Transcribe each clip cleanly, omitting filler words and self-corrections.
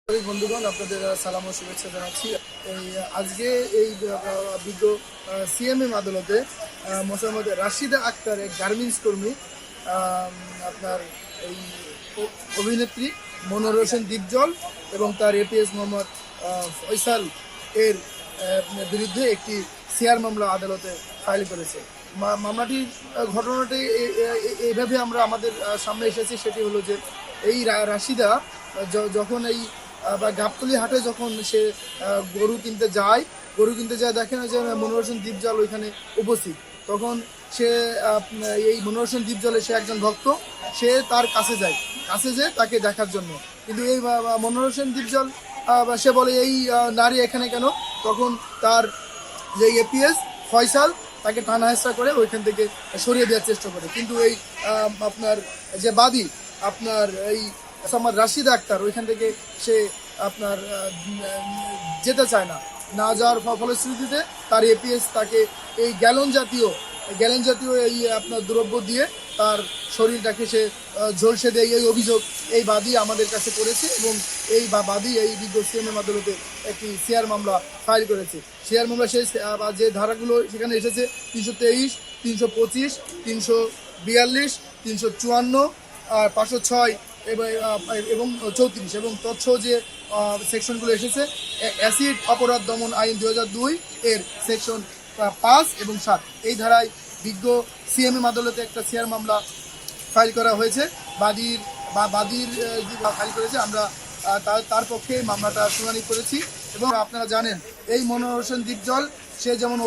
বন্ধুগণ, আপনাদের সালাম ও শুভেচ্ছা জানাচ্ছি। আজকে এই বিজ্ঞ সিএমএম আদালতে মোসাম্মদ রাশিদা আক্তার, এক গার্মেন্টস কর্মী, আপনার এই অভিনেত্রী মনোর হোসেন দীপজল এবং তার এপিএস মোহাম্মদ ফয়সাল এর বিরুদ্ধে একটি সিআর মামলা আদালতে ফাইল করেছে। মামলাটির ঘটনাটি এইভাবে আমরা আমাদের সামনে এসেছি। সেটি হলো যে এই রাশিদা যখন এই বা গাবতলী হাটে যখন সে গরু কিনতে যায় দেখে না যে মনোর হোসেন দীপজল ওইখানে উপস্থিত। তখন সে এই মনোর হোসেন দীপজলে সে একজন ভক্ত, সে তার কাছে যায় তাকে দেখার জন্য। কিন্তু এই মনোর হোসেন দীপজল সে বলে এই নারী এখানে কেন? তখন তার যে এপিএস ফয়সাল তাকে টানা হেঁচড়া করে ওইখান থেকে সরিয়ে দেওয়ার চেষ্টা করে। কিন্তু এই আপনার যে বাদী আপনার এই মোসাম্মদ রাশিদা আক্তার ওইখান থেকে সে আপনার যেতে চায় না যাওয়ার ফলশ্রুতিতে তার এপিএস তাকে এই গ্যালন জাতীয় এই আপনার দ্রব্য দিয়ে তার শরীরটাকে সে ঝলসে দেয়। এই অভিযোগ এই বাদী আমাদের কাছে করেছে এবং এই বাদী এই বিজ্ঞ সিএমএম আদালতে একটি সিআর মামলা ফাইল করেছে। সিআর মামলা যে ধারাগুলো সেখানে এসেছে 323, 325, 342, 354, 506 এবং 34 এবং তৎস যে সেকশনগুলো এসেছে অ্যাসিড অপরাধ দমন আইন 2002 এর সেকশন 5 এবং 7 এই ধারায় বিজ্ঞ সিএমএম আদালতে একটা সিআর মামলা ফাইল করা হয়েছে। বাদীর ফাইল করেছে, আমরা তার পক্ষে মামলাটা শুনানি করেছি। এবং আপনারা জানেন এই মনোর হোসেন দীপজল সে যেমন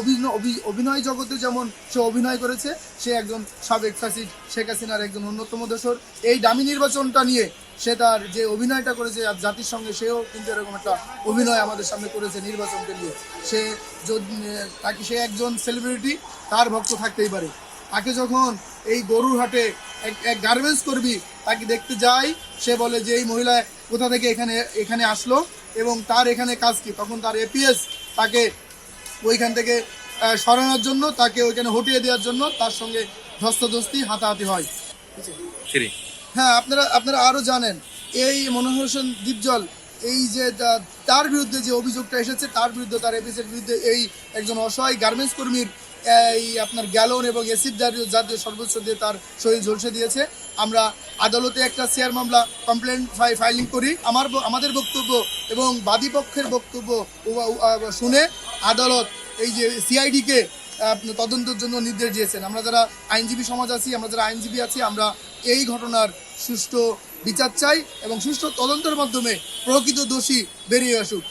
অভিনয় জগতে যেমন সে অভিনয় করেছে, সে একজন সাবেক ফ্যাসিস্ট শেখ হাসিনার একজন অন্যতম দোসর। এই দামি নির্বাচনটা নিয়ে সে তার যে অভিনয়টা করেছে জাতির সঙ্গে, সেও কিন্তু এরকম একটা অভিনয় আমাদের সামনে করেছে নির্বাচনকে নিয়ে। সে একজন সেলিব্রিটি, তার ভক্ত থাকতেই পারে। তাকে যখন এই গরুর হাটে এক গার্মেন্টস কর্মী তাকে দেখতে যায়, সে বলে যে এই মহিলা কোথা থেকে এখানে আসলো এবং তার এখানে কাজ কি। তখন তার এপিএস তাকে ওইখান থেকে সরানোর জন্য, তাকে ওইখানে হটিয়ে দেওয়ার জন্য তার সঙ্গে ধস্তাধস্তি হাতাহাতি হয়। হ্যাঁ, আপনারা আরও জানেন এই মনোর হোসেন দীপজল এই যে তার বিরুদ্ধে যে অভিযোগটা এসেছে, তার বিরুদ্ধে তার এপিএসের বিরুদ্ধে এই একজন অসহায় গার্মেন্টস কর্মীর এই আপনার গ্যালন এবং অ্যাসিড জাতীয় সর্বোচ্চ দিয়ে তার শরীর ঝলসে দিয়েছে। আমরা আদালতে একটা সিআর মামলা কমপ্লেন ফাইলিং করি। আমাদের বক্তব্য এবং বাদী পক্ষের বক্তব্য শুনে আদালত এই যে সিআইডিকে তদন্তের জন্য নির্দেশ দিয়েছেন। আমরা যারা আইনজীবী সমাজ আছি, আমরা এই ঘটনার সুষ্ঠু বিচার চাই এবং সুষ্ঠু তদন্তের মাধ্যমে প্রকৃত দোষী বেরিয়ে আসুক।